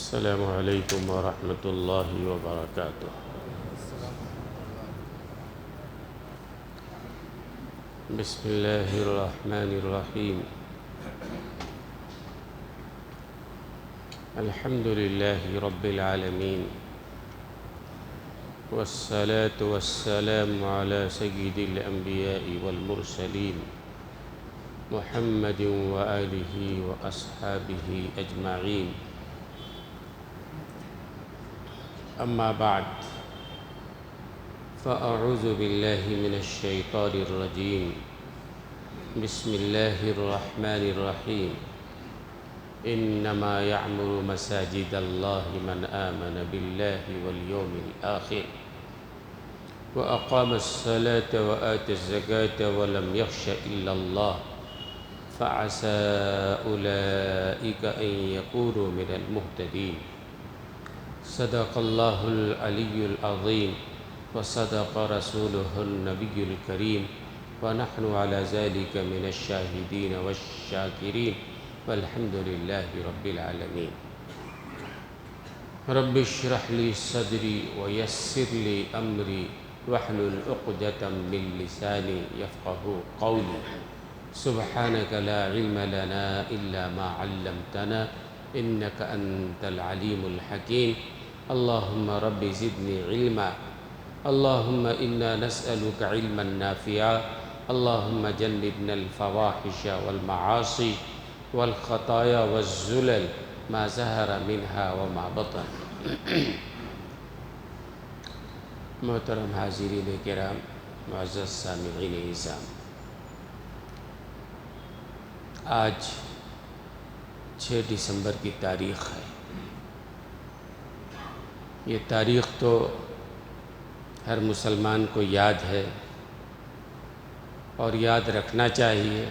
السلام علیکم ورحمۃ اللہ وبرکاتہ۔ بسم اللہ الرحمن الرحیم۔ الحمد للہ رب العالمین، والصلاة والسلام علی سید الانبیاء والمرسلین، محمد وآلہ واصحابہ اجمعین۔ اما بعد، فاعوذ باللہ من الشیطان الرجیم۔ بسم اللہ الرحمن الرحیم۔ انما یعمر مساجد اللہ من آمن باللہ والیوم الآخر واقام الصلاة وآتى الزکاة ولم یخش الا اللہ فعسى اولئک ان یکونوا من المہتدین۔ صدق اللہ العلی العظیم وصدق رسولہ النبی الکریم، ونحن على ذلك من الشاہدین والشاکرین، والحمد للہ رب العالمین۔ رب اشرح لی صدری ویسر لی امری واحلل عقدۃ من لسانی یفقہوا قولی۔ سبحانک لا علم لنا الا ما علمتنا انک انت العلیم الحکیم۔ اللہم رب زدنی علما، اللہم انا نسألک علما نافعا، اللہم جنبنا الفواحش والمعاصی والخطایا والزلل ما ظہر منہا وما بطن۔ محترم حاضرین کرام، معزز سامعین اعظام، آج 6 دسمبر کی تاریخ ہے۔ یہ تاریخ تو ہر مسلمان کو یاد ہے اور یاد رکھنا چاہیے۔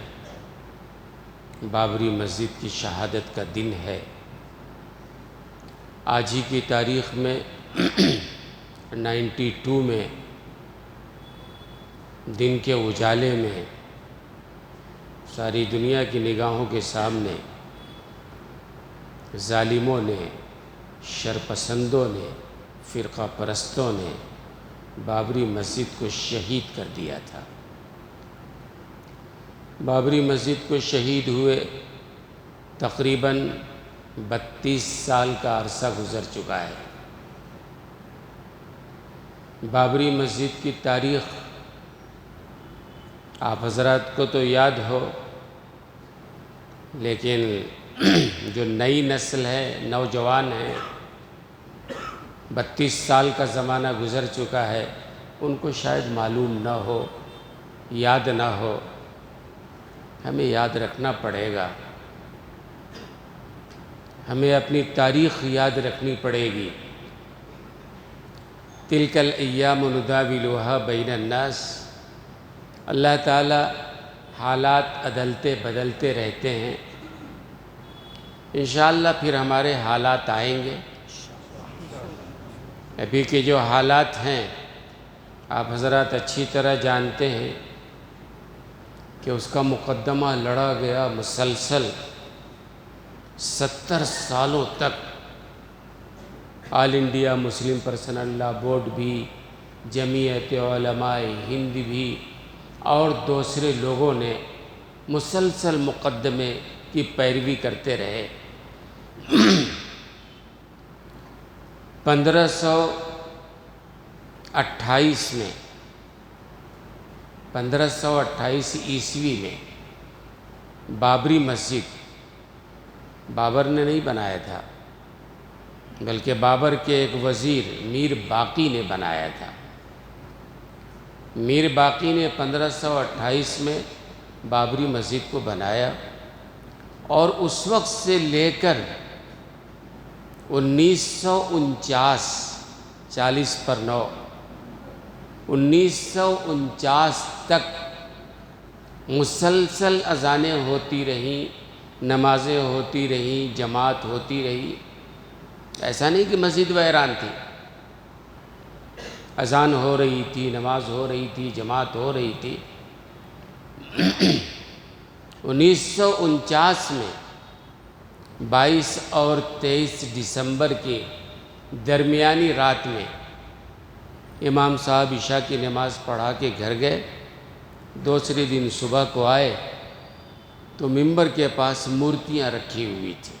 بابری مسجد کی شہادت کا دن ہے۔ آج ہی کی تاریخ میں 92 میں دن کے اجالے میں ساری دنیا کی نگاہوں کے سامنے ظالموں نے، شرپسندوں نے، فرقہ پرستوں نے بابری مسجد کو شہید کر دیا تھا۔ بابری مسجد کو شہید ہوئے تقریباً 32 سال کا عرصہ گزر چکا ہے۔ بابری مسجد کی تاریخ آپ حضرات کو تو یاد ہو، لیکن جو نئی نسل ہے، نوجوان ہیں، 32 سال کا زمانہ گزر چکا ہے، ان کو شاید معلوم نہ ہو، یاد نہ ہو۔ ہمیں یاد رکھنا پڑے گا، ہمیں اپنی تاریخ یاد رکھنی پڑے گی۔ تلک الایام نداولها بین الناس۔ اللہ تعالی حالات عدلتے بدلتے رہتے ہیں۔ انشاءاللہ پھر ہمارے حالات آئیں گے۔ ابھی کے جو حالات ہیں آپ حضرات اچھی طرح جانتے ہیں کہ اس کا مقدمہ لڑا گیا مسلسل 70 سالوں تک۔ آل انڈیا مسلم پرسنل لا بورڈ بھی، جمعیت علماء ہند بھی، اور دوسرے لوگوں نے مسلسل مقدمے کی پیروی کرتے رہے۔ 1528 عیسوی میں بابری مسجد بابر نے نہیں بنایا تھا، بلکہ بابر کے ایک وزیر میر باقی نے بنایا تھا۔ میر باقی نے 1528 میں بابری مسجد کو بنایا، اور اس وقت سے لے کر 1949، 40 پر 9، 1949 تک مسلسل اذانیں ہوتی رہیں، نمازیں ہوتی رہیں، جماعت ہوتی رہی۔ ایسا نہیں کہ مسجد ویران تھی، اذان ہو رہی تھی، نماز ہو رہی تھی، جماعت ہو رہی تھی۔ 1949 میں 22 اور 23 دسمبر کے درمیانی رات میں امام صاحب عشاء کی نماز پڑھا کے گھر گئے۔ دوسرے دن صبح کو آئے تو منبر کے پاس مورتیاں رکھی ہوئی تھیں۔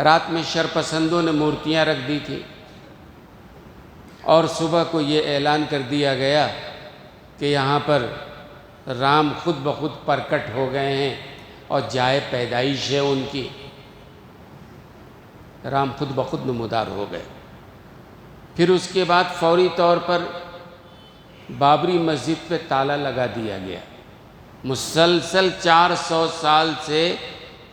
رات میں شرپسندوں نے مورتیاں رکھ دی تھیں، اور صبح کو یہ اعلان کر دیا گیا کہ یہاں پر رام خود بخود پرکٹ ہو گئے ہیں اور جائے پیدائش ہے ان کی۔ رام خود بخود نمودار ہو گئے۔ پھر اس کے بعد فوری طور پر بابری مسجد پہ تالا لگا دیا گیا۔ مسلسل 400 سال سے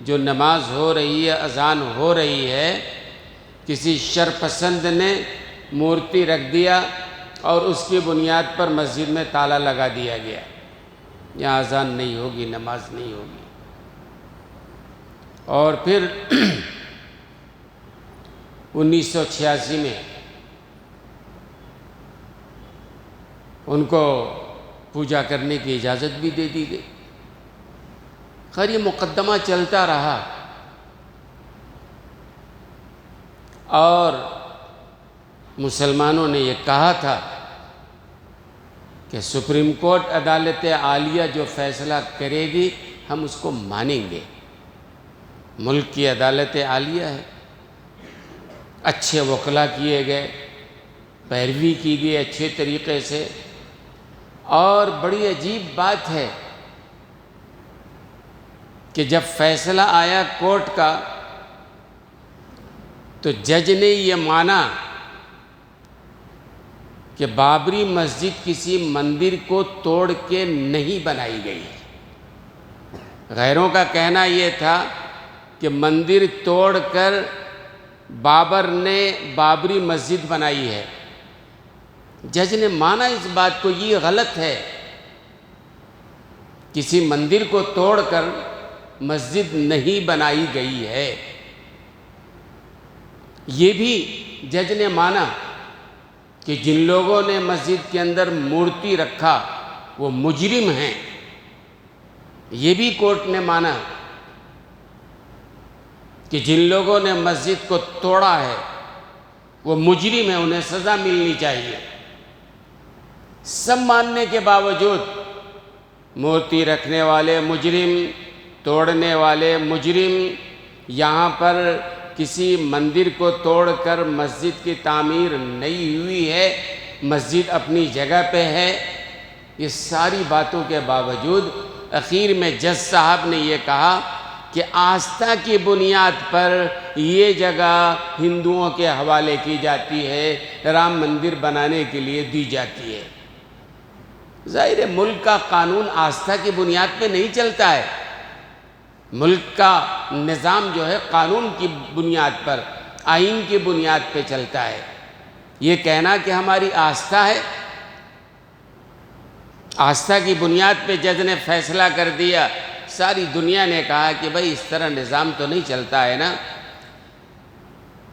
جو نماز ہو رہی ہے، اذان ہو رہی ہے، کسی شرپسند نے مورتی رکھ دیا اور اس کی بنیاد پر مسجد میں تالا لگا دیا گیا۔ یہاں اذان نہیں ہوگی، نماز نہیں ہوگی۔ اور پھر 1986 میں ان کو پوجا کرنے کی اجازت بھی دے دی گئی۔ خیر یہ مقدمہ چلتا رہا، اور مسلمانوں نے یہ کہا تھا کہ سپریم کورٹ عدالت عالیہ جو فیصلہ کرے گی ہم اس کو مانیں گے۔ ملک کی عدالت عالیہ ہے، اچھے وکلا کیے گئے، پیروی کی گئی اچھے طریقے سے۔ اور بڑی عجیب بات ہے کہ جب فیصلہ آیا کورٹ کا تو جج نے یہ مانا کہ بابری مسجد کسی مندر کو توڑ کے نہیں بنائی گئی۔ غیروں کا کہنا یہ تھا کہ مندر توڑ کر بابر نے بابری مسجد بنائی ہے۔ جج نے مانا اس بات کو، یہ غلط ہے، کسی مندر کو توڑ کر مسجد نہیں بنائی گئی ہے۔ یہ بھی جج نے مانا کہ جن لوگوں نے مسجد کے اندر مورتی رکھا وہ مجرم ہیں۔ یہ بھی کورٹ نے مانا کہ جن لوگوں نے مسجد کو توڑا ہے وہ مجرم ہیں، انہیں سزا ملنی چاہیے۔ سب ماننے کے باوجود مورتی رکھنے والے مجرم، توڑنے والے مجرم، یہاں پر کسی مندر کو توڑ کر مسجد کی تعمیر نہیں ہوئی ہے، مسجد اپنی جگہ پہ ہے۔ یہ ساری باتوں کے باوجود اخیر میں جج صاحب نے یہ کہا کہ آستھا کی بنیاد پر یہ جگہ ہندوؤں کے حوالے کی جاتی ہے، رام مندر بنانے کے لیے دی جاتی ہے۔ ظاہر ہے ملک کا قانون آستھا کی بنیاد پہ نہیں چلتا ہے، ملک کا نظام جو ہے قانون کی بنیاد پر، آئین کی بنیاد پہ چلتا ہے۔ یہ کہنا کہ ہماری آستھا ہے، آستھا کی بنیاد پہ جج نے فیصلہ کر دیا، ساری دنیا نے کہا کہ بھائی اس طرح نظام تو نہیں چلتا ہے نا۔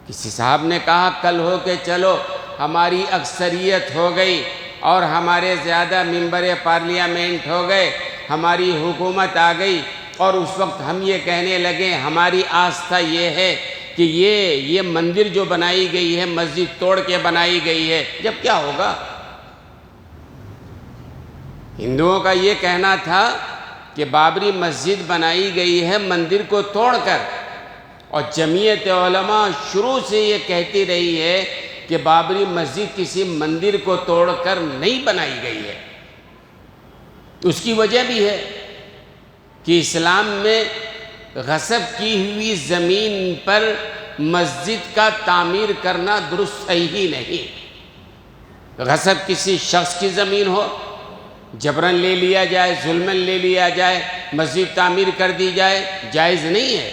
کسی صاحب نے کہا کل ہو کے چلو، ہماری اکثریت ہو گئی اور ہمارے زیادہ ممبر پارلیمنٹ ہو گئے، ہماری حکومت آ گئی، اور اس وقت ہم یہ کہنے لگے ہماری آستھا یہ ہے کہ یہ مندر جو بنائی گئی ہے مسجد توڑ کے بنائی گئی ہے، جب کیا ہوگا؟ ہندوؤں کا یہ کہنا تھا کہ بابری مسجد بنائی گئی ہے مندر کو توڑ کر، اور جمعیت علماء شروع سے یہ کہتی رہی ہے کہ بابری مسجد کسی مندر کو توڑ کر نہیں بنائی گئی ہے۔ اس کی وجہ بھی ہے کہ اسلام میں غصب کی ہوئی زمین پر مسجد کا تعمیر کرنا درست صحیح نہیں۔ غصب کسی شخص کی زمین ہو، جبراً لے لیا جائے، ظلماً لے لیا جائے، مسجد تعمیر کر دی جائے، جائز نہیں ہے۔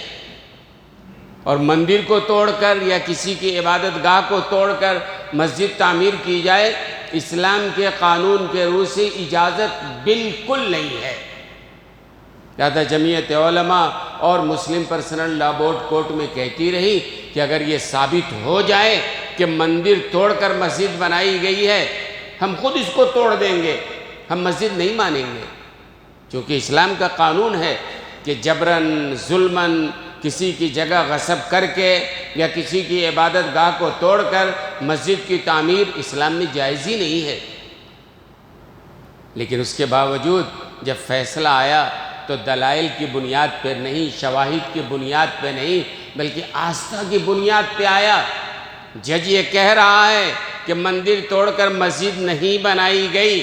اور مندر کو توڑ کر یا کسی کی عبادت گاہ کو توڑ کر مسجد تعمیر کی جائے، اسلام کے قانون کے روح سے اجازت بالکل نہیں ہے۔ لہذا جمعیت علماء اور مسلم پرسنل لا بورڈ کورٹ میں کہتی رہی کہ اگر یہ ثابت ہو جائے کہ مندر توڑ کر مسجد بنائی گئی ہے، ہم خود اس کو توڑ دیں گے، ہم مسجد نہیں مانیں گے، کیونکہ اسلام کا قانون ہے کہ جبراً، ظلماً کسی کی جگہ غصب کر کے یا کسی کی عبادت گاہ کو توڑ کر مسجد کی تعمیر اسلام میں جائز ہی نہیں ہے۔ لیکن اس کے باوجود جب فیصلہ آیا تو دلائل کی بنیاد پہ نہیں، شواہد کی بنیاد پہ نہیں، بلکہ آستھا کی بنیاد پہ آیا۔ جج یہ کہہ رہا ہے کہ مندر توڑ کر مسجد نہیں بنائی گئی۔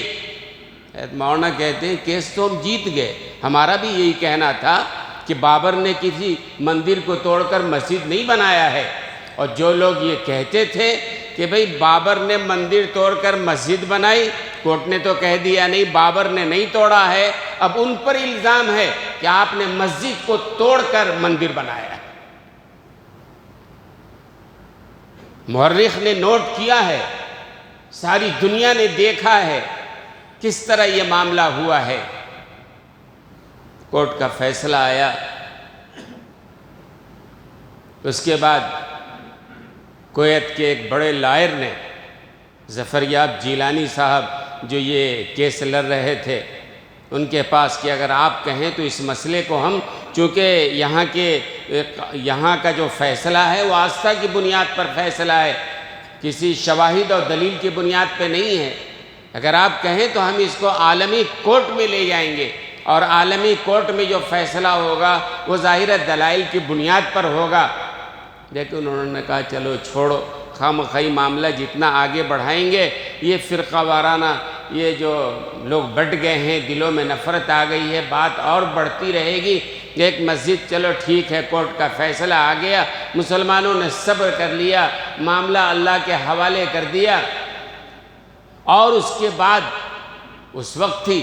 مولانا کہتے ہیں کیس تو ہم جیت گئے، ہمارا بھی یہی کہنا تھا کہ بابر نے کسی مندر کو توڑ کر مسجد نہیں بنایا ہے، اور جو لوگ یہ کہتے تھے کہ بھئی بابر نے مندر توڑ کر مسجد بنائی، کورٹ نے تو کہہ دیا نہیں، بابر نے نہیں توڑا ہے، اب ان پر الزام ہے کہ آپ نے مسجد کو توڑ کر مندر بنایا ہے۔ مورخ نے نوٹ کیا ہے، ساری دنیا نے دیکھا ہے کس طرح یہ معاملہ ہوا ہے۔ کورٹ کا فیصلہ آیا، اس کے بعد کویت کے ایک بڑے لائر نے، ظفریاب جیلانی صاحب جو یہ کیس لڑ رہے تھے، ان کے پاس کہ اگر آپ کہیں تو اس مسئلے کو ہم، چونکہ یہاں کا جو فیصلہ ہے وہ آستھا کی بنیاد پر فیصلہ ہے، کسی شواہد اور دلیل کی بنیاد پہ نہیں ہے، اگر آپ کہیں تو ہم اس کو عالمی کورٹ میں لے جائیں گے، اور عالمی کورٹ میں جو فیصلہ ہوگا وہ ظاہر دلائل کی بنیاد پر ہوگا۔ لیکن انہوں نے کہا چلو چھوڑو، خواہ معاملہ جتنا آگے بڑھائیں گے یہ فرقہ وارانہ، یہ جو لوگ بٹ گئے ہیں، دلوں میں نفرت آ گئی ہے، بات اور بڑھتی رہے گی۔ ایک مسجد، چلو ٹھیک ہے، کورٹ کا فیصلہ آ گیا، مسلمانوں نے صبر کر لیا، معاملہ اللہ کے حوالے کر دیا۔ اور اس کے بعد اس وقت ہی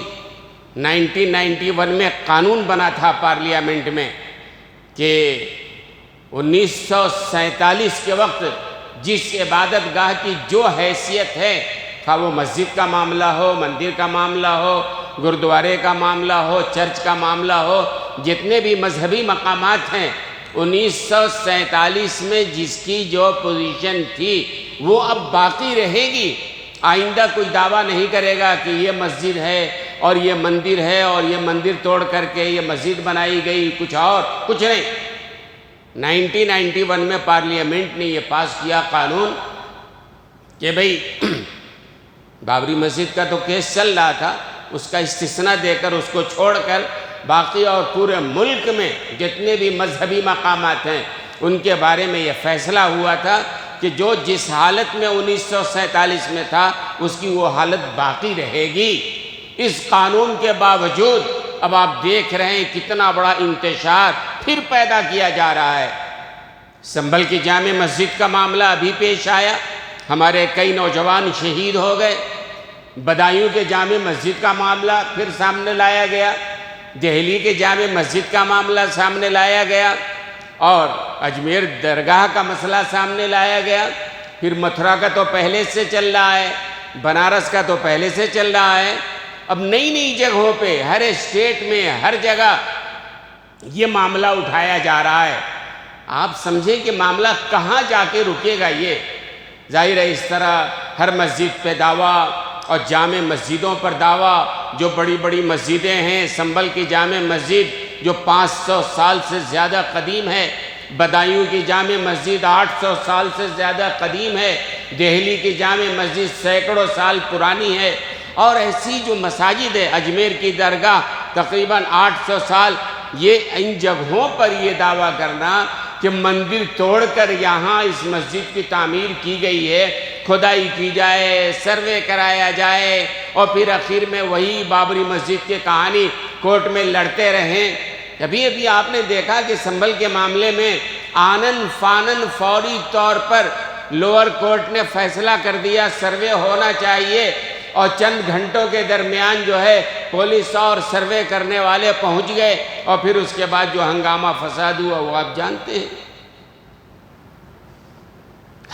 1991 میں قانون بنا تھا پارلیمنٹ میں کہ 1947 کے وقت جس عبادت گاہ کی جو حیثیت ہے، خواہ وہ مسجد کا معاملہ ہو، مندر کا معاملہ ہو، گردوارے کا معاملہ ہو، چرچ کا معاملہ ہو، جتنے بھی مذہبی مقامات ہیں، 1947 میں جس کی جو پوزیشن تھی وہ اب باقی رہے گی۔ آئندہ کوئی دعویٰ نہیں کرے گا کہ یہ مسجد ہے اور یہ مندر ہے اور یہ مندر توڑ کر کے یہ مسجد بنائی گئی، کچھ نہیں۔ 1991 میں پارلیمنٹ نے یہ پاس کیا قانون کہ بھئی بابری مسجد کا تو کیس چل رہا تھا، اس کا استثناء دے کر اس کو چھوڑ کر باقی اور پورے ملک میں جتنے بھی مذہبی مقامات ہیں ان کے بارے میں یہ فیصلہ ہوا تھا کہ جو جس حالت میں 1947 میں تھا اس کی وہ حالت باقی رہے گی۔ اس قانون کے باوجود اب آپ دیکھ رہے ہیں کتنا بڑا انتشار پھر پیدا کیا جا رہا ہے۔ سنبھل کی جامع مسجد کا معاملہ ابھی پیش آیا، ہمارے کئی نوجوان شہید ہو گئے۔ بدایوں کے جامع مسجد کا معاملہ پھر سامنے لایا گیا، دہلی کے جامع مسجد کا معاملہ سامنے لایا گیا، اور اجمیر درگاہ کا مسئلہ سامنے لایا گیا۔ پھر متھرا کا تو پہلے سے چل رہا ہے، بنارس کا تو پہلے سے چل رہا ہے، اب نئی جگہوں پہ ہر اسٹیٹ میں ہر جگہ یہ معاملہ اٹھایا جا رہا ہے۔ آپ سمجھیں کہ معاملہ کہاں جا کے رکے گا؟ یہ ظاہر ہے اس طرح ہر مسجد پہ دعویٰ اور جامع مسجدوں پر دعویٰ، جو بڑی بڑی مسجدیں ہیں، سنبھل کی جامع مسجد جو 500 سال سے زیادہ قدیم ہے، بدایوں کی جامع مسجد 800 سال سے زیادہ قدیم ہے، دہلی کی جامع مسجد سینکڑوں سال پرانی ہے، اور ایسی جو مساجد ہے، اجمیر کی درگاہ تقریباً 800 سال، یہ ان جگہوں پر یہ دعویٰ کرنا کہ مندر توڑ کر یہاں اس مسجد کی تعمیر کی گئی ہے، کھدائی کی جائے، سروے کرایا جائے، اور پھر آخر میں وہی بابری مسجد کی کہانی کورٹ میں لڑتے رہیں۔ ابھی آپ نے دیکھا کہ سنبھل کے معاملے میں آنن فانن فوری طور پر لوور کورٹ نے فیصلہ کر دیا سروے ہونا چاہیے، اور چند گھنٹوں کے درمیان جو ہے پولیس اور سروے کرنے والے پہنچ گئے، اور پھر اس کے بعد جو ہنگامہ فساد ہوا وہ آپ جانتے ہیں۔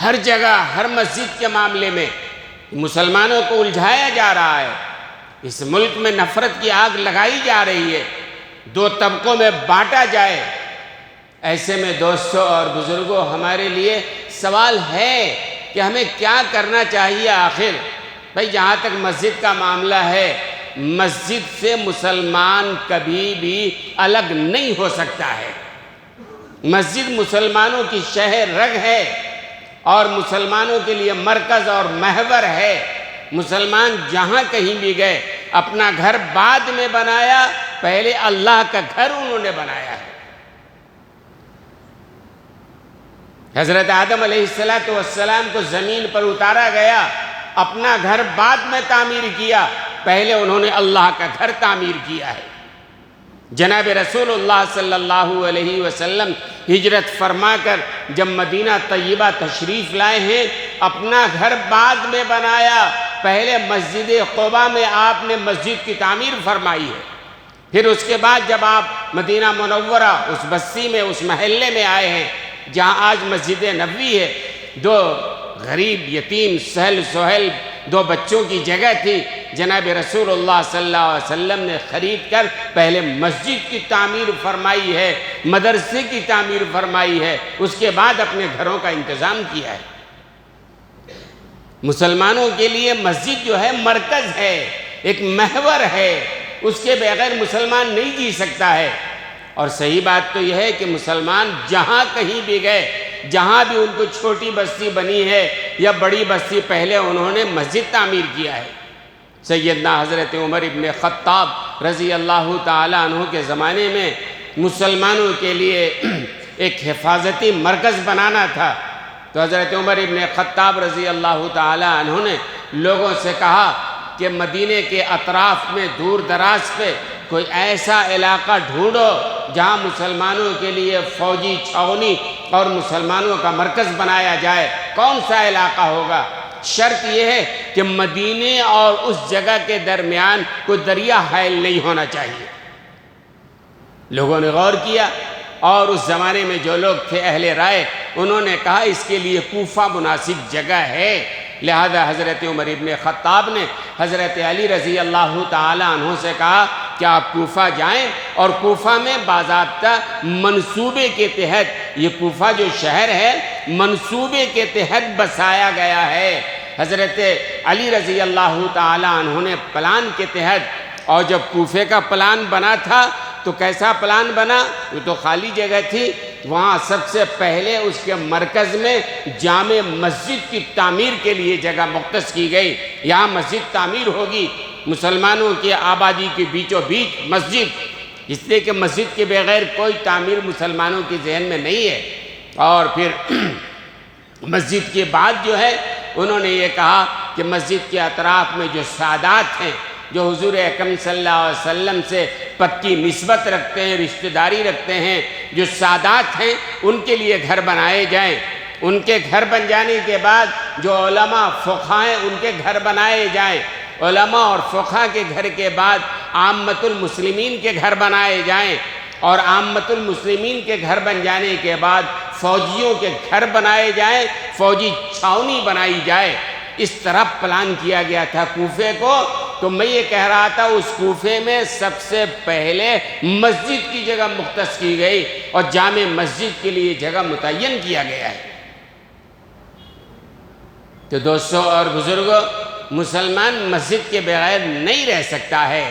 ہر جگہ ہر مسجد کے معاملے میں مسلمانوں کو الجھایا جا رہا ہے، اس ملک میں نفرت کی آگ لگائی جا رہی ہے، دو طبقوں میں بانٹا جائے۔ ایسے میں دوستوں اور بزرگوں، ہمارے لیے سوال ہے کہ ہمیں کیا کرنا چاہیے آخر؟ بھئی جہاں تک مسجد کا معاملہ ہے، مسجد سے مسلمان کبھی بھی الگ نہیں ہو سکتا ہے۔ مسجد مسلمانوں کی شہ رگ ہے اور مسلمانوں کے لیے مرکز اور محور ہے۔ مسلمان جہاں کہیں بھی گئے، اپنا گھر بعد میں بنایا، پہلے اللہ کا گھر انہوں نے بنایا ہے۔ حضرت آدم علیہ السلام کو زمین پر اتارا گیا، اپنا گھر بعد میں تعمیر کیا، پہلے انہوں نے اللہ کا گھر تعمیر کیا ہے۔ جناب رسول اللہ صلی اللہ علیہ وسلم ہجرت فرما کر جب مدینہ طیبہ تشریف لائے ہیں، اپنا گھر بعد میں بنایا، پہلے مسجد قباء میں آپ نے مسجد کی تعمیر فرمائی ہے۔ پھر اس کے بعد جب آپ مدینہ منورہ اس بستی میں، اس محلے میں آئے ہیں جہاں آج مسجد نبوی ہے، دو غریب یتیم سہل سہیل دو بچوں کی جگہ تھی، جناب رسول اللہ صلی اللہ علیہ وسلم نے خرید کر پہلے مسجد کی تعمیر فرمائی ہے، مدرسے کی تعمیر فرمائی ہے، اس کے بعد اپنے گھروں کا انتظام کیا ہے۔ مسلمانوں کے لیے مسجد جو ہے مرکز ہے، ایک محور ہے، اس کے بغیر مسلمان نہیں جی سکتا ہے۔ اور صحیح بات تو یہ ہے کہ مسلمان جہاں کہیں بھی گئے، جہاں بھی ان کو چھوٹی بستی بنی ہے یا بڑی بستی، پہلے انہوں نے مسجد تعمیر کیا ہے۔ سیدنا حضرت عمر ابن خطاب رضی اللہ تعالیٰ عنہ کے زمانے میں مسلمانوں کے لیے ایک حفاظتی مرکز بنانا تھا، تو حضرت عمر ابن خطاب رضی اللہ تعالیٰ عنہ نے لوگوں سے کہا کہ مدینے کے اطراف میں دور دراز پہ کوئی ایسا علاقہ ڈھونڈو جہاں مسلمانوں کے لیے فوجی چھاؤنی اور مسلمانوں کا مرکز بنایا جائے۔ کون سا علاقہ ہوگا؟ شرط یہ ہے کہ مدینے اور اس جگہ کے درمیان کوئی دریا حائل نہیں ہونا چاہیے۔ لوگوں نے غور کیا اور اس زمانے میں جو لوگ تھے اہل رائے، انہوں نے کہا اس کے لیے کوفہ مناسب جگہ ہے۔ لہذا حضرت عمر ابن خطاب نے حضرت علی رضی اللہ تعالی عنہ سے کہا کہ آپ کوفہ جائیں، اور کوفہ میں باضابطہ منصوبے کے تحت، یہ کوفہ جو شہر ہے منصوبے کے تحت بسایا گیا ہے۔ حضرت علی رضی اللہ تعالی عنہ نے پلان کے تحت، اور جب کوفے کا پلان بنا تھا تو کیسا پلان بنا؟ وہ تو خالی جگہ تھی، وہاں سب سے پہلے اس کے مرکز میں جامع مسجد کی تعمیر کے لیے جگہ مختص کی گئی۔ یہاں مسجد تعمیر ہوگی، مسلمانوں کی آبادی کے بیچوں بیچ مسجد، اس لیے کہ مسجد کے بغیر کوئی تعمیر مسلمانوں کے ذہن میں نہیں ہے۔ اور پھر مسجد کے بعد جو ہے انہوں نے یہ کہا کہ مسجد کے اطراف میں جو سادات ہیں، جو حضور اکرم صلی اللہ علیہ وسلم سے پکی نسبت رکھتے ہیں، رشتہ داری رکھتے ہیں، جو سادات ہیں، ان کے لیے گھر بنائے جائیں۔ ان کے گھر بن جانے کے بعد جو علماء فقہاء ہیں ان کے گھر بنائے جائیں۔ علماء اور فقہاء کے گھر کے بعد عامت المسلمین کے گھر بنائے جائیں، اور عامت المسلمین کے گھر بن جانے کے بعد فوجیوں کے گھر بنائے جائیں، فوجی چھاؤنی بنائی جائے۔ اس طرح پلان کیا گیا تھا کوفے کو۔ تو میں یہ کہہ رہا تھا اس کوفے میں سب سے پہلے مسجد کی جگہ مختص کی گئی اور جامع مسجد کے لیے جگہ متعین کیا گیا ہے۔ تو دوستوں اور بزرگوں، مسلمان مسجد کے بغیر نہیں رہ سکتا ہے۔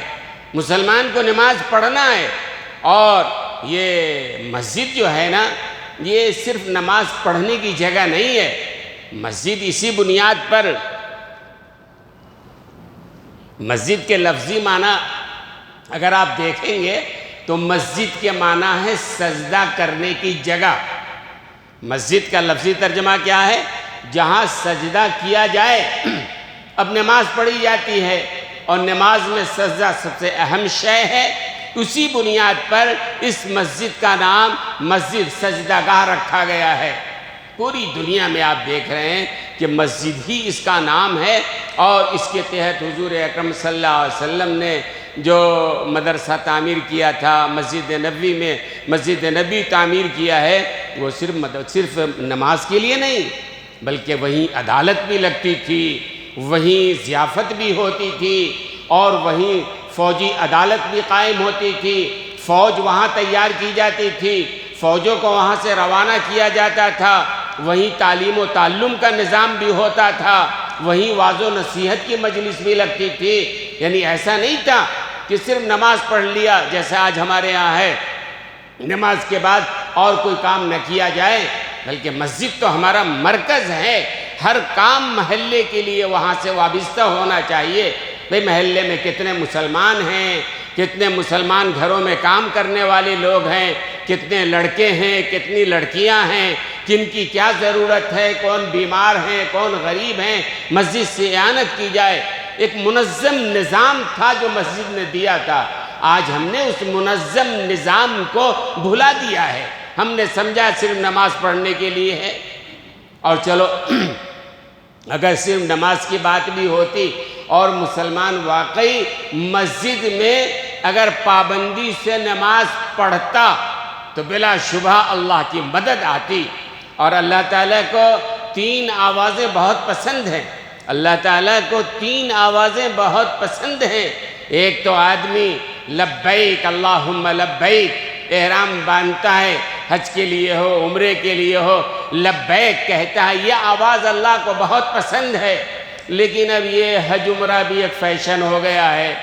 مسلمان کو نماز پڑھنا ہے، اور یہ مسجد جو ہے نا، یہ صرف نماز پڑھنے کی جگہ نہیں ہے۔ مسجد اسی بنیاد پر، مسجد کے لفظی معنی اگر آپ دیکھیں گے تو مسجد کے معنی ہے سجدہ کرنے کی جگہ۔ مسجد کا لفظی ترجمہ کیا ہے؟ جہاں سجدہ کیا جائے۔ اب نماز پڑھی جاتی ہے اور نماز میں سجدہ سب سے اہم شے ہے، اسی بنیاد پر اس مسجد کا نام مسجد سجدہ گاہ رکھا گیا ہے۔ پوری دنیا میں آپ دیکھ رہے ہیں کہ مسجد ہی اس کا نام ہے، اور اس کے تحت حضور اکرم صلی اللہ علیہ وسلم نے جو مدرسہ تعمیر کیا تھا، مسجد نبوی میں مسجد نبوی تعمیر کیا ہے، وہ صرف نماز کے لیے نہیں، بلکہ وہیں عدالت بھی لگتی تھی، وہیں ضیافت بھی ہوتی تھی، اور وہیں فوجی عدالت بھی قائم ہوتی تھی۔ فوج وہاں تیار کی جاتی تھی، فوجوں کو وہاں سے روانہ کیا جاتا تھا، وہیں تعلیم و تعلم کا نظام بھی ہوتا تھا، وہیں واعظ و نصیحت کی مجلس بھی لگتی تھی۔ یعنی ایسا نہیں تھا کہ صرف نماز پڑھ لیا جیسے آج ہمارے ہاں ہے، نماز کے بعد اور کوئی کام نہ کیا جائے، بلکہ مسجد تو ہمارا مرکز ہے، ہر کام محلے کے لیے وہاں سے وابستہ ہونا چاہیے۔ بھئی محلے میں کتنے مسلمان ہیں، کتنے مسلمان گھروں میں کام کرنے والے لوگ ہیں، کتنے لڑکے ہیں، کتنی لڑکیاں ہیں، کن کی کیا ضرورت ہے، کون بیمار ہیں، کون غریب ہیں، مسجد سے اعانت کی جائے۔ ایک منظم نظام تھا جو مسجد نے دیا تھا، آج ہم نے اس منظم نظام کو بھلا دیا ہے۔ ہم نے سمجھا صرف نماز پڑھنے کے لیے ہے، اور چلو اگر صرف نماز کی بات بھی ہوتی اور مسلمان واقعی مسجد میں اگر پابندی سے نماز پڑھتا تو بلا شبہ اللہ کی مدد آتی۔ اور اللہ تعالیٰ کو 3 آوازیں بہت پسند ہیں، اللہ تعالیٰ کو 3 آوازیں بہت پسند ہیں۔ ایک تو آدمی لبیک اللہم لبیک احرام باندھتا ہے، حج کے لیے ہو، عمرے کے لیے ہو، لبیک کہتا ہے، یہ آواز اللہ کو بہت پسند ہے۔ لیکن اب یہ حج عمرہ بھی ایک فیشن ہو گیا ہے،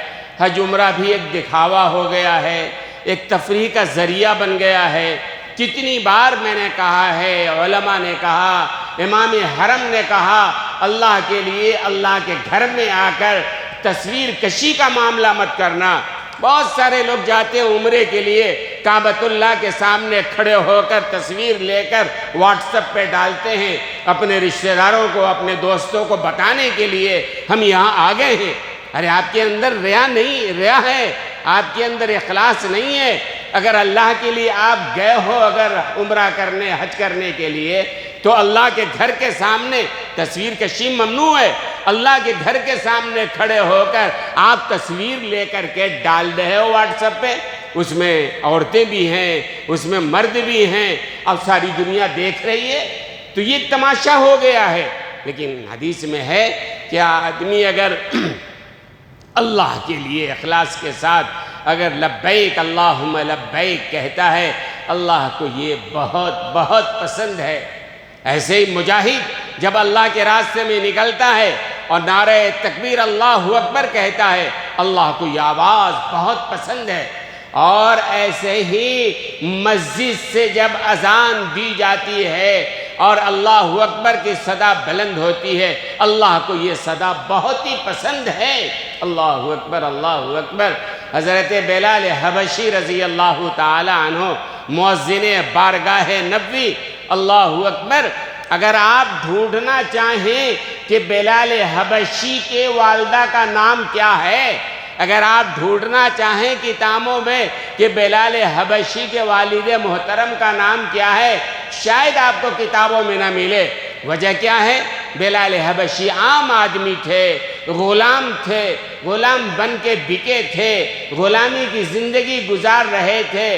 حج عمرہ بھی ایک دکھاوا ہو گیا ہے، ایک تفریح کا ذریعہ بن گیا ہے۔ کتنی بار میں نے کہا ہے، علماء نے کہا، امام حرم نے کہا، اللہ کے لیے اللہ کے گھر میں آ کر تصویر کشی کا معاملہ مت کرنا۔ بہت سارے لوگ جاتے ہیں عمرے کے لیے، کعبۃ اللہ کے سامنے کھڑے ہو کر تصویر لے کر واٹس ایپ پہ ڈالتے ہیں، اپنے رشتہ داروں کو، اپنے دوستوں کو بتانے کے لیے ہم یہاں آ گئے ہیں۔ ارے آپ کے اندر ریا نہیں، ریا ہے، آپ کے اندر اخلاص نہیں ہے۔ اگر اللہ کے لیے آپ گئے ہو اگر عمرہ کرنے، حج کرنے کے لیے، تو اللہ کے گھر کے سامنے تصویر کشی ممنوع ہے۔ اللہ کے گھر کے سامنے کھڑے ہو کر آپ تصویر لے کر کے ڈال رہے ہو واٹس ایپ پہ، اس میں عورتیں بھی ہیں، اس میں مرد بھی ہیں، اب ساری دنیا دیکھ رہی ہے، تو یہ تماشا ہو گیا ہے۔ لیکن حدیث میں ہے کہ آدمی اگر اللہ کے لیے اخلاص کے ساتھ اگر لبیک اللہم لبیک کہتا ہے، اللہ کو یہ بہت بہت پسند ہے۔ ایسے ہی مجاہد جب اللہ کے راستے میں نکلتا ہے اور نعرہ تکبیر اللہ اکبر کہتا ہے، اللہ کو یہ آواز بہت پسند ہے۔ اور ایسے ہی مسجد سے جب اذان دی جاتی ہے اور اللہ اکبر کی صدا بلند ہوتی ہے، اللہ کو یہ صدا بہت ہی پسند ہے۔ اللہ اکبر، اللہ اکبر۔ حضرت بلال حبشی رضی اللہ تعالی عنہ مؤذن بارگاہ نبوی، اللہ اکبر۔ اگر آپ ڈھونڈنا چاہیں کہ بلال حبشی کے والدہ کا نام کیا ہے، اگر آپ ڈھونڈنا چاہیں کتابوں میں کہ بلال حبشی کے والد محترم کا نام کیا ہے، شاید آپ کو کتابوں میں نہ ملے۔ وجہ کیا ہے؟ بلال حبشی عام آدمی تھے، غلام تھے، غلام بن کے بکے تھے، غلامی کی زندگی گزار رہے تھے،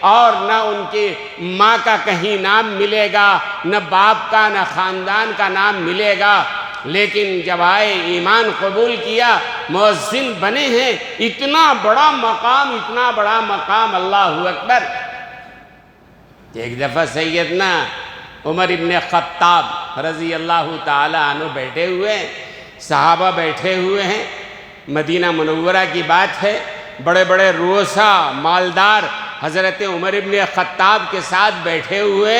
اور نہ ان کی ماں کا کہیں نام ملے گا، نہ باپ کا، نہ خاندان کا نام ملے گا۔ لیکن جب آئے، ایمان قبول کیا، مؤذن بنے ہیں، اتنا بڑا مقام، اتنا بڑا مقام، اللہ اکبر۔ ایک دفعہ سیدنا عمر ابن خطاب رضی اللہ تعالی عنہ بیٹھے ہوئے ہیں، صحابہ بیٹھے ہوئے ہیں، مدینہ منورہ کی بات ہے، بڑے بڑے رؤسا مالدار حضرت عمر ابن خطاب کے ساتھ بیٹھے ہوئے،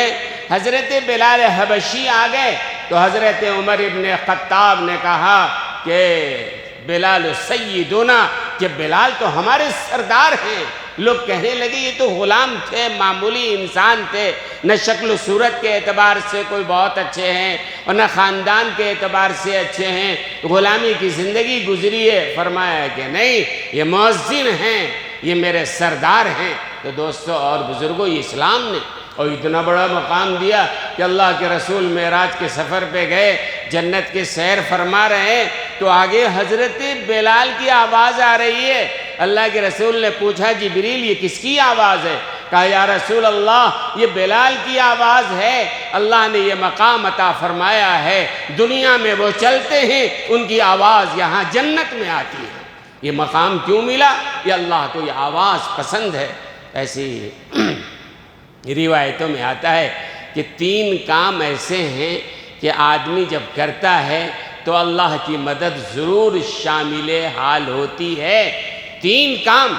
حضرت بلال حبشی آ گئے تو حضرت عمر ابن خطاب نے کہا کہ بلال سیدنا، کہ بلال تو ہمارے سردار ہیں۔ لوگ کہنے لگے یہ تو غلام تھے، معمولی انسان تھے، نہ شکل و صورت کے اعتبار سے کوئی بہت اچھے ہیں اور نہ خاندان کے اعتبار سے اچھے ہیں، غلامی کی زندگی گزری ہے۔ فرمایا کہ نہیں، یہ مؤذن ہیں، یہ میرے سردار ہیں۔ تو دوستو اور بزرگوں، یہ اسلام نے اور اتنا بڑا مقام دیا کہ اللہ کے رسول معراج کے سفر پہ گئے، جنت کے سیر فرما رہے ہیں، تو آگے حضرت بلال کی آواز آ رہی ہے۔ اللہ کے رسول نے پوچھا، جبریل یہ کس کی آواز ہے؟ کہا یا رسول اللہ یہ بلال کی آواز ہے، اللہ نے یہ مقام عطا فرمایا ہے، دنیا میں وہ چلتے ہیں ان کی آواز یہاں جنت میں آتی ہے۔ یہ مقام کیوں ملا؟ یہ اللہ کو یہ آواز پسند ہے۔ ایسی روایتوں میں آتا ہے کہ 3 کام ایسے ہیں کہ آدمی جب کرتا ہے تو اللہ کی مدد ضرور شامل حال ہوتی ہے۔ 3 کام،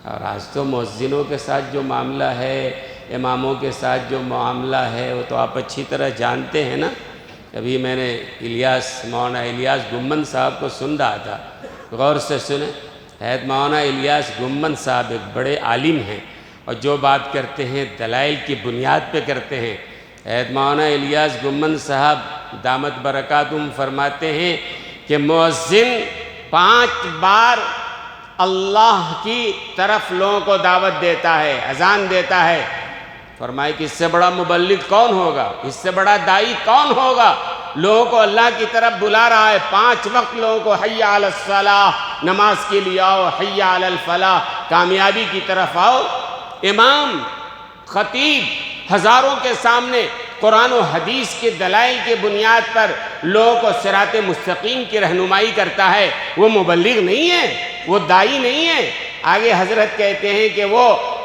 اور آج تو مؤذنوں کے ساتھ جو معاملہ ہے، اماموں کے ساتھ جو معاملہ ہے، وہ تو آپ اچھی طرح جانتے ہیں نا۔ ابھی میں نے مولانا الیاس گمن صاحب کو سن رہا تھا، غور سے سنیں۔ حضرت مولانا الیاس گمن صاحب ایک بڑے عالم ہیں، اور جو بات کرتے ہیں دلائل کی بنیاد پہ کرتے ہیں۔ حضرت مولانا الیاس گمن صاحب دامت برکاتہم فرماتے ہیں کہ مؤذن 5 بار اللہ کی طرف لوگوں کو دعوت دیتا ہے، اذان دیتا ہے۔ فرمائے کہ اس سے بڑا مبلغ کون ہوگا، اس سے بڑا داعی کون ہوگا؟ لوگوں کو اللہ کی طرف بلا رہا ہے، 5 وقت لوگوں کو حی علی الصلاۃ، نماز کے لیے آؤ، حی علی الفلاح، کامیابی کی طرف آؤ۔ امام، خطیب ہزاروں کے سامنے قرآن و حدیث کے دلائل کے بنیاد پر لوگوں کو صراط مستقیم کی رہنمائی کرتا ہے، وہ مبلغ نہیں ہے، وہ داعی نہیں ہے۔ آگے حضرت کہتے ہیں کہ وہ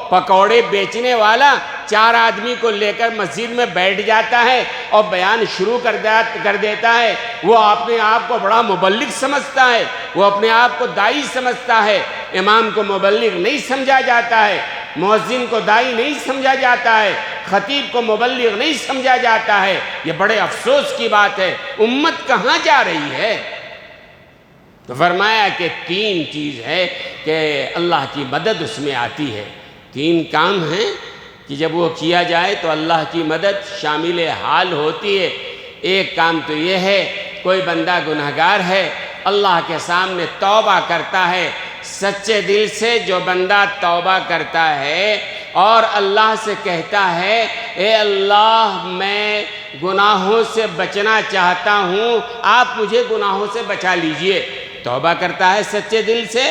پکوڑے بیچنے والا 4 آدمی کو لے کر مسجد میں بیٹھ جاتا ہے اور بیان شروع کر دیتا ہے۔ وہ اپنے آپ کو بڑا مبلغ سمجھتا ہے، وہ اپنے آپ کو داعی سمجھتا ہے۔ امام کو مبلغ نہیں سمجھا جاتا ہے، مؤذن کو داعی نہیں سمجھا جاتا ہے، خطیب کو مبلغ نہیں سمجھا جاتا ہے۔ یہ بڑے افسوس کی بات ہے۔ امت کہاں جا رہی ہے؟ تو فرمایا کہ 3 چیز ہے کہ اللہ کی مدد اس میں آتی ہے۔ 3 کام ہیں کہ جب وہ کیا جائے تو اللہ کی مدد شامل حال ہوتی ہے۔ ایک کام تو یہ ہے، کوئی بندہ گنہگار ہے، اللہ کے سامنے توبہ کرتا ہے، سچے دل سے جو بندہ توبہ کرتا ہے اور اللہ سے کہتا ہے اے اللہ میں گناہوں سے بچنا چاہتا ہوں، آپ مجھے گناہوں سے بچا لیجئے، توبہ کرتا ہے سچے دل سے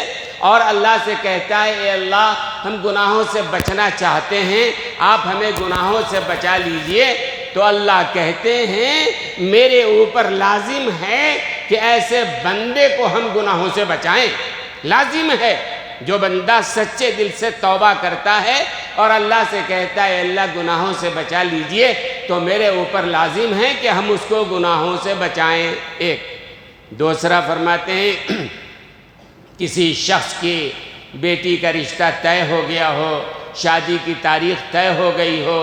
اور اللہ سے کہتا ہے اے اللہ ہم گناہوں سے بچنا چاہتے ہیں، آپ ہمیں گناہوں سے بچا لیجئے، تو اللہ کہتے ہیں میرے اوپر لازم ہے کہ ایسے بندے کو ہم گناہوں سے بچائیں۔ لازم ہے، جو بندہ سچے دل سے توبہ کرتا ہے اور اللہ سے کہتا ہے اللہ گناہوں سے بچا لیجئے، تو میرے اوپر لازم ہے کہ ہم اس کو گناہوں سے بچائیں۔ ایک دوسرا فرماتے ہیں کسی شخص کی بیٹی کا رشتہ طے ہو گیا ہو، شادی کی تاریخ طے ہو گئی ہو،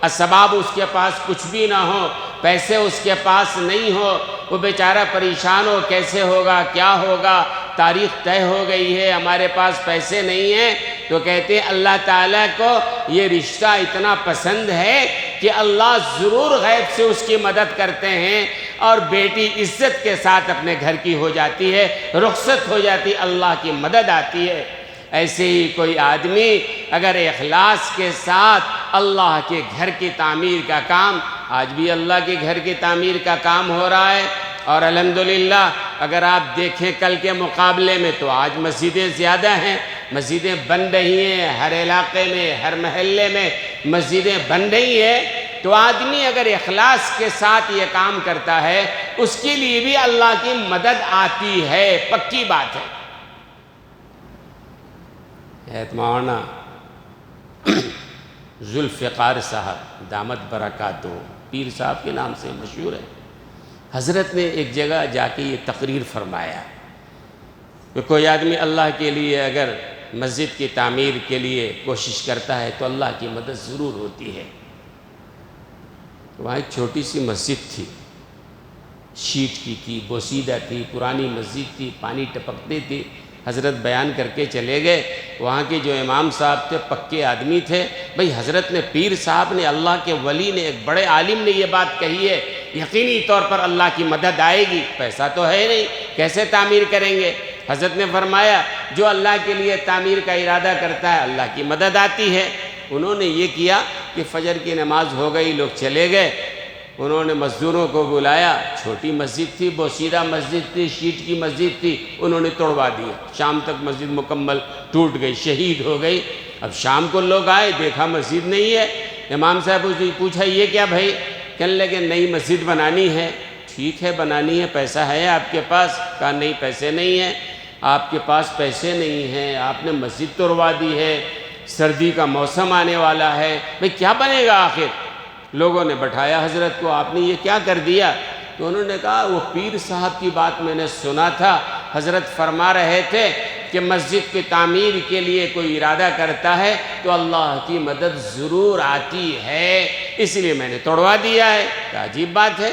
اسباب اس کے پاس کچھ بھی نہ ہو، پیسے اس کے پاس نہیں ہو، وہ بیچارہ پریشان ہو کیسے ہوگا کیا ہوگا، تاریخ طے ہو گئی ہے ہمارے پاس پیسے نہیں ہیں، تو کہتے ہیں اللہ تعالیٰ کو یہ رشتہ اتنا پسند ہے کہ اللہ ضرور غیب سے اس کی مدد کرتے ہیں اور بیٹی عزت کے ساتھ اپنے گھر کی ہو جاتی ہے، رخصت ہو جاتی، اللہ کی مدد آتی ہے۔ ایسے ہی کوئی آدمی اگر اخلاص کے ساتھ اللہ کے گھر کی تعمیر کا کام، آج بھی اللہ کے گھر کی تعمیر کا کام ہو رہا ہے، اور الحمدللہ اگر آپ دیکھیں کل کے مقابلے میں تو آج مسجدیں زیادہ ہیں، مسجدیں بن رہی ہیں، ہر علاقے میں ہر محلے میں مسجدیں بن رہی ہیں، تو آدمی اگر اخلاص کے ساتھ یہ کام کرتا ہے اس کے لیے بھی اللہ کی مدد آتی ہے، پکی بات ہے۔ حضرت مولانا ذوالفقار صاحب دامت برکاتہم پیر صاحب کے نام سے مشہور ہے، حضرت نے ایک جگہ جا کے یہ تقریر فرمایا کہ کوئی آدمی اللہ کے لیے اگر مسجد کی تعمیر کے لیے کوشش کرتا ہے تو اللہ کی مدد ضرور ہوتی ہے۔ وہاں ایک چھوٹی سی مسجد تھی، شیٹ کی تھی، بوسیدہ تھی، پرانی مسجد تھی، پانی ٹپکتے تھی۔ حضرت بیان کر کے چلے گئے، وہاں کے جو امام صاحب تھے پکے آدمی تھے، بھئی حضرت نے پیر صاحب نے اللہ کے ولی نے ایک بڑے عالم نے یہ بات کہی ہے، یقینی طور پر اللہ کی مدد آئے گی، پیسہ تو ہے نہیں کیسے تعمیر کریں گے؟ حضرت نے فرمایا جو اللہ کے لیے تعمیر کا ارادہ کرتا ہے اللہ کی مدد آتی ہے۔ انہوں نے یہ کیا کہ فجر کی نماز ہو گئی، لوگ چلے گئے، انہوں نے مزدوروں کو بلایا، چھوٹی مسجد تھی، بوسیدہ مسجد تھی، شیٹ کی مسجد تھی، انہوں نے توڑوا دیا، شام تک مسجد مکمل ٹوٹ گئی، شہید ہو گئی۔ اب شام کو لوگ آئے، دیکھا مسجد نہیں ہے، امام صاحب نے پوچھا یہ کیا بھائی؟ کہنے لگے نئی مسجد بنانی ہے۔ ٹھیک ہے بنانی ہے، پیسہ ہے آپ کے پاس؟ کہا نہیں پیسے نہیں ہیں۔ آپ کے پاس پیسے نہیں ہیں، آپ نے مسجد توڑوا دی ہے، سردی کا موسم آنے والا ہے، بھئی کیا بنے گا آخر؟ لوگوں نے بٹھایا حضرت کو، آپ نے یہ کیا کر دیا؟ تو انہوں نے کہا وہ پیر صاحب کی بات میں نے سنا تھا، حضرت فرما رہے تھے کہ کہ مسجد کی تعمیر کے لیے کوئی ارادہ کرتا ہے تو اللہ کی مدد ضرور آتی ہے، اس لیے میں نے توڑوا دیا ہے۔ کہ عجیب بات ہے،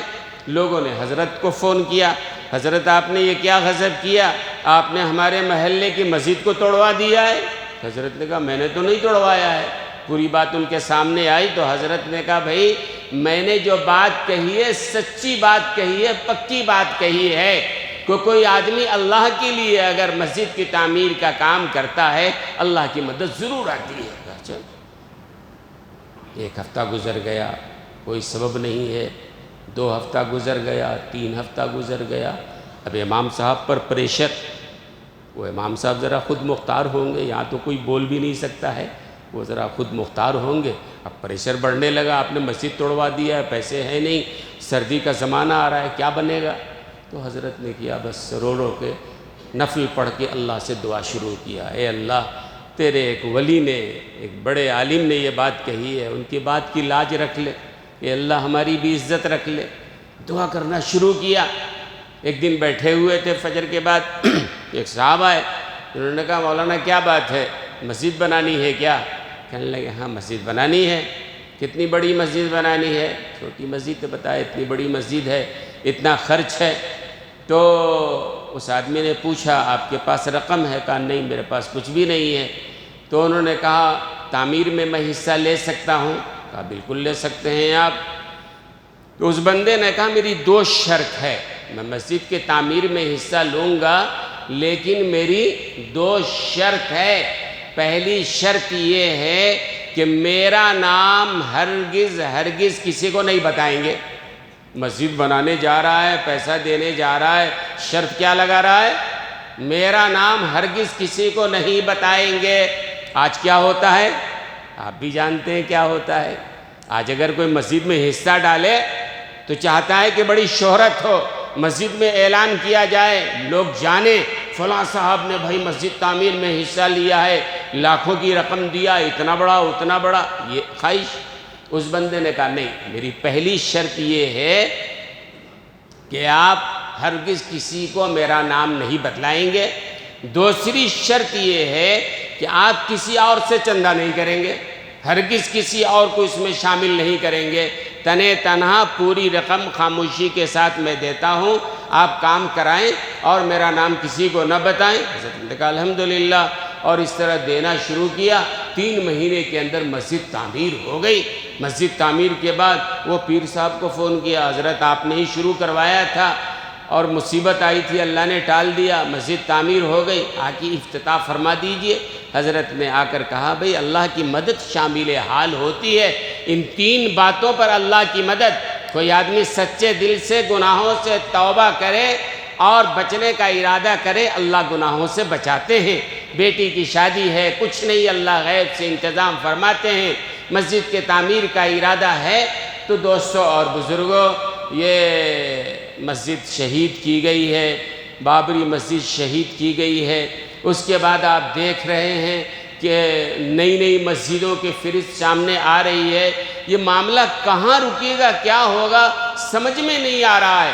لوگوں نے حضرت کو فون کیا، حضرت آپ نے یہ کیا غضب کیا، آپ نے ہمارے محلے کی مسجد کو توڑوا دیا ہے۔ حضرت نے کہا میں نے تو نہیں توڑوایا ہے۔ پوری بات ان کے سامنے آئی تو حضرت نے کہا بھائی میں نے جو بات کہی ہے سچی بات کہی ہے، پکی بات کہی ہے کہ کوئی آدمی اللہ کے لیے اگر مسجد کی تعمیر کا کام کرتا ہے اللہ کی مدد ضرور آتی ہے۔ اچھا، ایک ہفتہ گزر گیا، کوئی سبب نہیں ہے، 2 ہفتہ گزر گیا، 3 ہفتہ گزر گیا۔ اب امام صاحب پر پریشر، وہ امام صاحب ذرا خود مختار ہوں گے، یہاں تو کوئی بول بھی نہیں سکتا ہے، وہ ذرا خود مختار ہوں گے۔ اب پریشر بڑھنے لگا، آپ نے مسجد توڑوا دیا ہے، پیسے ہیں نہیں، سردی کا زمانہ آ رہا ہے، کیا بنے گا؟ تو حضرت نے کیا بس رو رو کے نفل پڑھ کے اللہ سے دعا شروع کیا، اے اللہ تیرے ایک ولی نے، ایک بڑے عالم نے یہ بات کہی ہے، ان کی بات کی لاج رکھ لے، اے اللہ ہماری بھی عزت رکھ لے۔ دعا کرنا شروع کیا۔ ایک دن بیٹھے ہوئے تھے فجر کے بعد، ایک صاحب آئے، انہوں نے کہا مولانا کیا بات ہے، مسجد بنانی ہے کیا؟ کہنے لگے ہاں مسجد بنانی ہے۔ کتنی بڑی مسجد بنانی ہے؟ چھوٹی مسجد تو بتائے، اتنی بڑی مسجد ہے، اتنا خرچ ہے۔ تو اس آدمی نے پوچھا آپ کے پاس رقم ہے؟ کہا نہیں میرے پاس کچھ بھی نہیں ہے۔ تو انہوں نے کہا تعمیر میں میں حصہ لے سکتا ہوں؟ کہا بالکل لے سکتے ہیں آپ۔ تو اس بندے نے کہا میری 2 شرط ہے، میں مسجد کے تعمیر میں حصہ لوں گا لیکن میری 2 شرط ہے۔ پہلی شرط یہ ہے کہ میرا نام ہرگز کسی کو نہیں بتائیں گے۔ مسجد بنانے جا رہا ہے، پیسہ دینے جا رہا ہے، شرط کیا لگا رہا ہے؟ میرا نام ہرگز کسی کو نہیں بتائیں گے۔ آج کیا ہوتا ہے؟ آپ بھی جانتے ہیں کیا ہوتا ہے۔ آج اگر کوئی مسجد میں حصہ ڈالے تو چاہتا ہے کہ بڑی شہرت ہو، مسجد میں اعلان کیا جائے، لوگ جانیں فلاں صاحب نے بھائی مسجد تعمیر میں حصہ لیا ہے، لاکھوں کی رقم دیا، اتنا بڑا اتنا بڑا، یہ خواہش۔ اس بندے نے کہا نہیں، میری پہلی شرط یہ ہے کہ آپ ہرگز کسی کو میرا نام نہیں بتلائیں گے۔ دوسری شرط یہ ہے کہ آپ کسی اور سے چندہ نہیں کریں گے، ہرگز کسی اور کو اس میں شامل نہیں کریں گے، تنے تنہا پوری رقم خاموشی کے ساتھ میں دیتا ہوں، آپ کام کرائیں اور میرا نام کسی کو نہ بتائیں۔ حضرت نے کہا الحمدللہ، اور اس طرح دینا شروع کیا۔ 3 مہینے کے اندر مسجد تعمیر ہو گئی۔ مسجد تعمیر کے بعد وہ پیر صاحب کو فون کیا، حضرت آپ نے ہی شروع کروایا تھا اور مصیبت آئی تھی اللہ نے ٹال دیا، مسجد تعمیر ہو گئی، آ کے افتتاح فرما دیجئے۔ حضرت نے آ کر کہا بھئی اللہ کی مدد شامل حال ہوتی ہے، ان 3 باتوں پر اللہ کی مدد۔ کوئی آدمی سچے دل سے گناہوں سے توبہ کرے اور بچنے کا ارادہ کرے، اللہ گناہوں سے بچاتے ہیں۔ بیٹی کی شادی ہے، کچھ نہیں، اللہ غیب سے انتظام فرماتے ہیں۔ مسجد کے تعمیر کا ارادہ ہے تو دوستوں اور بزرگوں، یہ مسجد شہید کی گئی ہے، بابری مسجد شہید کی گئی ہے۔ اس کے بعد آپ دیکھ رہے ہیں کہ نئی مسجدوں کی فہرست سامنے آ رہی ہے۔ یہ معاملہ کہاں رکے گا، کیا ہوگا، سمجھ میں نہیں آ رہا ہے۔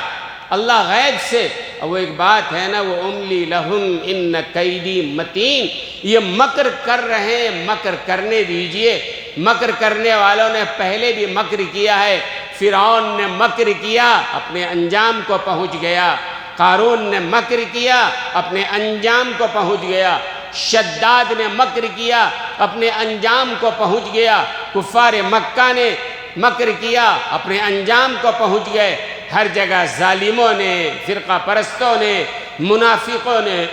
اللہ غیب سے، وہ ایک بات ہے نا، وہ املی لہم ان کیدی متین، یہ مکر کر رہے ہیں، مکر کرنے دیجئے۔ مکر کرنے والوں نے پہلے بھی مکر کیا ہے۔ فرعون نے مکر کیا، اپنے انجام کو پہنچ گیا۔ قارون نے مکر کیا، اپنے انجام کو پہنچ گیا۔ شداد نے مکر کیا، اپنے انجام کو پہنچ گیا۔ کفار مکہ نے مکر کیا، اپنے انجام کو پہنچ گئے۔ ہر جگہ ظالموں نے، فرقہ پرستوں نے، منافقوں نے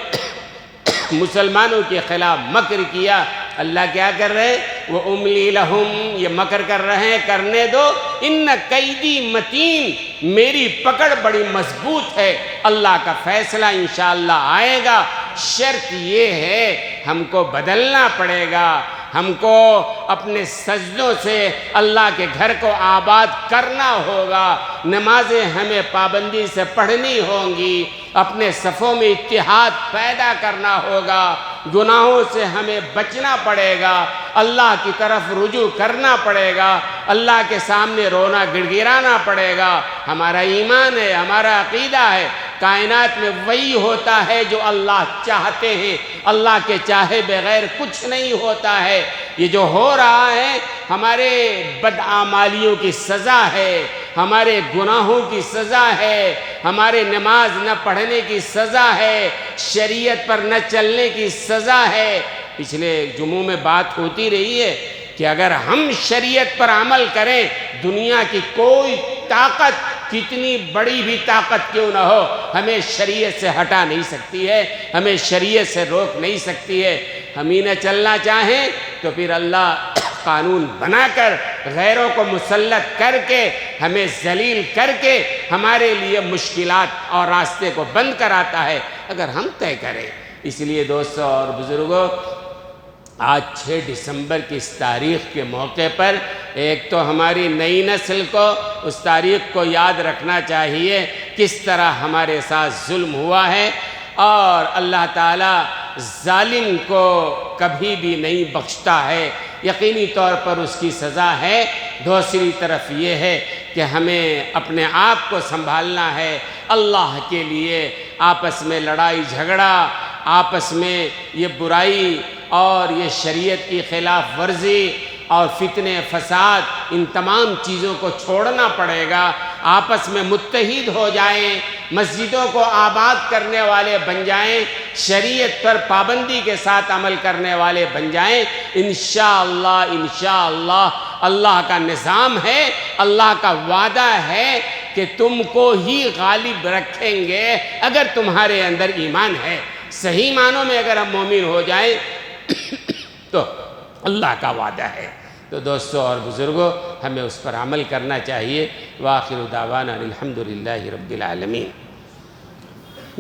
مسلمانوں کے خلاف مکر کیا۔ اللہ کیا کر رہے ہیں؟ وہ املی لہم، یہ مکر کر رہے ہیں، کرنے دو۔ ان قیدی متین، میری پکڑ بڑی مضبوط ہے، اللہ کا فیصلہ انشاءاللہ آئے گا۔ شرط یہ ہے ہم کو بدلنا پڑے گا، ہم کو اپنے سجدوں سے اللہ کے گھر کو آباد کرنا ہوگا، نمازیں ہمیں پابندی سے پڑھنی ہوں گی، اپنے صفوں میں اتحاد پیدا کرنا ہوگا، گناہوں سے ہمیں بچنا پڑے گا، اللہ کی طرف رجوع کرنا پڑے گا، اللہ کے سامنے رونا گڑگڑانا پڑے گا۔ ہمارا ایمان ہے، ہمارا عقیدہ ہے کائنات میں وہی ہوتا ہے جو اللہ چاہتے ہیں، اللہ کے چاہے بغیر کچھ نہیں ہوتا ہے۔ یہ جو ہو رہا ہے ہمارے بدعمالیوں کی سزا ہے، ہمارے گناہوں کی سزا ہے، ہمارے نماز نہ پڑھنے کی سزا ہے، شریعت پر نہ چلنے کی سزا ہے۔ پچھلے جمعوں میں بات ہوتی رہی ہے کہ اگر ہم شریعت پر عمل کریں، دنیا کی کوئی طاقت، کتنی بڑی بھی طاقت کیوں نہ ہو، ہمیں شریعت سے ہٹا نہیں سکتی ہے، ہمیں شریعت سے روک نہیں سکتی ہے۔ ہم ہی نہ چلنا چاہیں تو پھر اللہ قانون بنا کر غیروں کو مسلط کر کے، ہمیں ذلیل کر کے ہمارے لیے مشکلات اور راستے کو بند کراتا ہے اگر ہم طے کریں۔ اس لیے دوستو اور بزرگوں، آج 6 دسمبر کی اس تاریخ کے موقع پر ایک تو ہماری نئی نسل کو اس تاریخ کو یاد رکھنا چاہیے کس طرح ہمارے ساتھ ظلم ہوا ہے، اور اللہ تعالیٰ ظالم کو کبھی بھی نہیں بخشتا ہے، یقینی طور پر اس کی سزا ہے۔ دوسری طرف یہ ہے کہ ہمیں اپنے آپ کو سنبھالنا ہے، اللہ کے لیے آپس میں لڑائی جھگڑا، آپس میں یہ برائی اور یہ شریعت کی خلاف ورزی اور فتنے فساد، ان تمام چیزوں کو چھوڑنا پڑے گا۔ آپس میں متحد ہو جائیں، مسجدوں کو آباد کرنے والے بن جائیں، شریعت پر پابندی کے ساتھ عمل کرنے والے بن جائیں۔ انشاءاللہ انشاءاللہ اللہ کا نظام ہے، اللہ کا وعدہ ہے کہ تم کو ہی غالب رکھیں گے اگر تمہارے اندر ایمان ہے۔ صحیح معنوں میں اگر ہم مومن ہو جائیں تو اللہ کا وعدہ ہے۔ تو دوستو اور بزرگوں، ہمیں اس پر عمل کرنا چاہیے۔ وآخر دعوانا الحمدللہ رب العالمین۔